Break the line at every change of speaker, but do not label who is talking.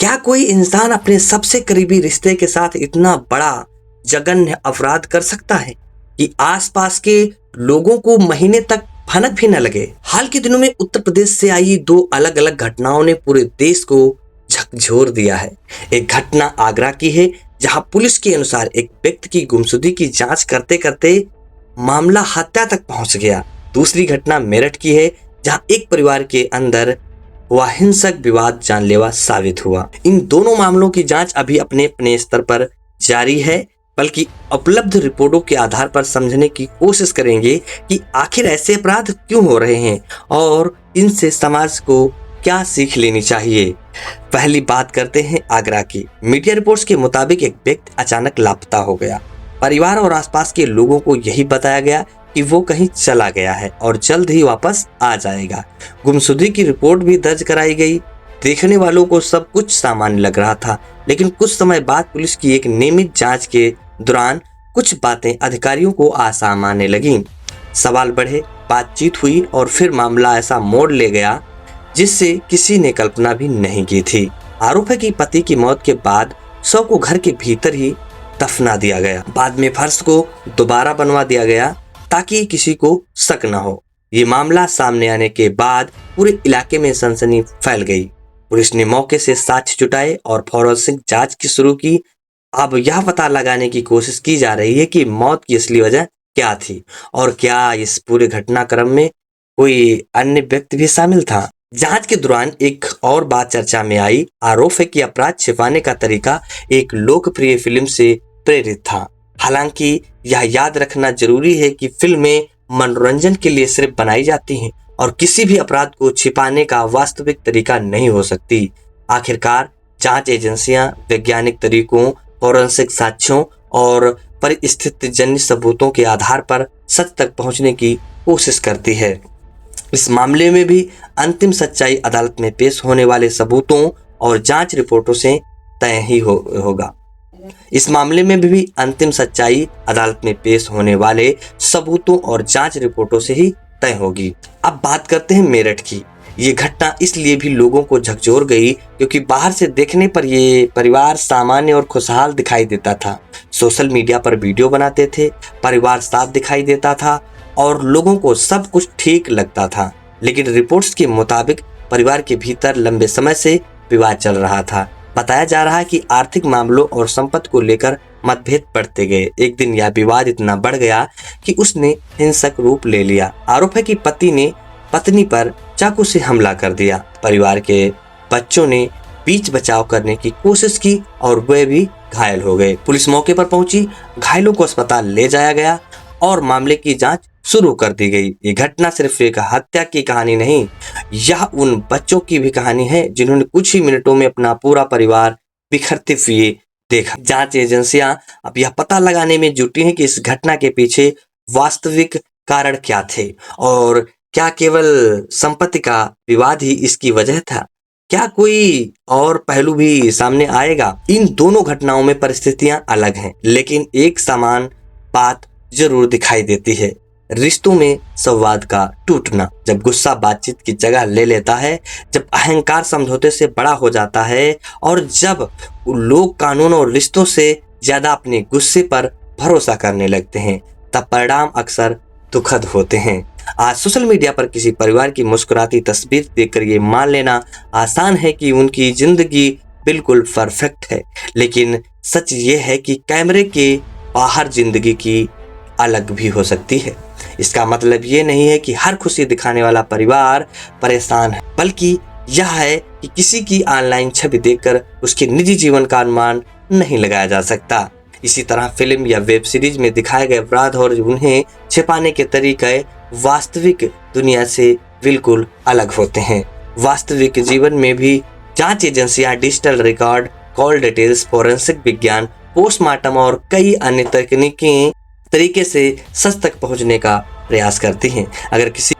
क्या कोई इंसान अपने सबसे करीबी रिश्ते के साथ इतना बड़ा जघन्य अपराध कर सकता है कि आसपास के लोगों को महीने तक भनक भी न लगे? हाल के दिनों में उत्तर प्रदेश से आई दो अलग अलग घटनाओं ने पूरे देश को झकझोर दिया है। एक घटना आगरा की है, जहां पुलिस के अनुसार एक व्यक्ति की गुमशुदगी की जांच करते करते मामला हत्या तक पहुंच गया। दूसरी घटना मेरठ की है, जहां एक परिवार के अंदर हुआ हिंसक विवाद जानलेवा साबित हुआ। इन दोनों मामलों की जांच अभी अपने अपने स्तर पर जारी है, बल्कि उपलब्ध रिपोर्टों के आधार पर समझने की कोशिश करेंगे कि आखिर ऐसे अपराध क्यों हो रहे हैं और इनसे समाज को क्या सीख लेनी चाहिए। पहली बात करते हैं आगरा की। मीडिया रिपोर्ट्स के मुताबिक एक व्यक्ति अचानक लापता हो गया। परिवार और आसपास के लोगों को यही बताया गया कि वो कहीं चला गया है और जल्द ही वापस आ जाएगा। गुमशुदगी की रिपोर्ट भी दर्ज कराई गई। देखने वालों को सब कुछ सामान्य लग रहा था, लेकिन कुछ समय बाद पुलिस की एक नियमित जांच के दौरान कुछ बातें अधिकारियों को असामान्य लगीं। सवाल बढ़े, बातचीत हुई और फिर मामला ऐसा मोड़ ले गया जिससे किसी ने कल्पना भी नहीं की थी। आरोप है कि पति की मौत के बाद शव को घर के भीतर ही दफना दिया गया। बाद में फर्श को दोबारा बनवा दिया गया ताकि किसी को शक न हो। ये मामला सामने आने के बाद पूरे इलाके में सनसनी फैल गई। पुलिस ने मौके से साक्ष्य जुटाए और फॉरेंसिक जांच की शुरू की। अब यह पता लगाने की कोशिश की जा रही है कि मौत की असली वजह क्या थी और क्या इस पूरे घटनाक्रम में कोई अन्य व्यक्ति भी शामिल था। जांच के दौरान एक और बात चर्चा में आई। आरोप है कि अपराध छिपाने का तरीका एक लोकप्रिय फिल्म से प्रेरित था। हालांकि यह याद रखना जरूरी है कि फिल्में मनोरंजन के लिए सिर्फ बनाई जाती हैं और किसी भी अपराध को छिपाने का वास्तविक तरीका नहीं हो सकती। आखिरकार जांच एजेंसियां वैज्ञानिक तरीकों, फॉरेंसिक साक्ष्यों और परिस्थितिजन्य सबूतों के आधार पर सच तक पहुंचने की कोशिश करती है। इस मामले में भी अंतिम सच्चाई अदालत में पेश होने वाले सबूतों और जांच रिपोर्टों से तय ही होगा। इस मामले में भी अंतिम सच्चाई अदालत में पेश होने वाले सबूतों और जांच रिपोर्टों से ही तय होगी। अब बात करते हैं मेरठ की। ये घटना इसलिए भी लोगों को झकझोर गई क्योंकि बाहर से देखने पर ये परिवार सामान्य और खुशहाल दिखाई देता था। सोशल मीडिया पर वीडियो बनाते थे, परिवार साफ दिखाई देता था और लोगों को सब कुछ ठीक लगता था। लेकिन रिपोर्ट्स के मुताबिक परिवार के भीतर लंबे समय से विवाद चल रहा था। बताया जा रहा है कि आर्थिक मामलों और संपत्ति को लेकर मतभेद बढ़ते गए। एक दिन यह विवाद इतना बढ़ गया कि उसने हिंसक रूप ले लिया। आरोप है कि पति ने पत्नी पर चाकू से हमला कर दिया। परिवार के बच्चों ने बीच बचाव करने की कोशिश की और वे भी घायल हो गए। पुलिस मौके पर पहुंची, घायलों को अस्पताल ले जाया गया और मामले की जांच शुरू कर दी गई। ये घटना सिर्फ एक हत्या की कहानी नहीं, यह उन बच्चों की भी कहानी है जिन्होंने कुछ ही मिनटों में अपना पूरा परिवार बिखरते हुए देखा। जांच एजेंसियां अब यह पता लगाने में जुटी हैं कि इस घटना के पीछे वास्तविक कारण क्या थे और क्या केवल संपत्ति का विवाद ही इसकी वजह था। क्या कोई और पहलू भी सामने आएगा? इन दोनों घटनाओं में परिस्थितियां अलग हैं, लेकिन एक समान बात जरूर दिखाई देती है, रिश्तों में संवाद का टूटना। जब गुस्सा बातचीत की जगह ले लेता है, जब अहंकार समझौते से बड़ा हो जाता है और जब लोग कानून और रिश्तों से ज्यादा अपने गुस्से पर भरोसा करने लगते हैं, तब परिणाम अक्सर दुखद होते हैं। आज सोशल मीडिया पर किसी परिवार की मुस्कुराती तस्वीर देखकर ये मान लेना आसान है कि उनकी जिंदगी बिल्कुल परफेक्ट है, लेकिन सच ये है कि कैमरे के बाहर जिंदगी की अलग भी हो सकती है। इसका मतलब ये नहीं है कि हर खुशी दिखाने वाला परिवार परेशान है, बल्कि यह है कि किसी की ऑनलाइन छवि देखकर उसके निजी जीवन का अनुमान नहीं लगाया जा सकता। इसी तरह फिल्म या वेब सीरीज में दिखाए गए अपराध और उन्हें छिपाने के तरीके वास्तविक दुनिया से बिल्कुल अलग होते हैं। वास्तविक जीवन में भी जांच एजेंसियां digital record, call details, forensic विज्ञान, पोस्टमार्टम और कई अन्य तरीके से सच तक पहुंचने का प्रयास करती हैं। अगर किसी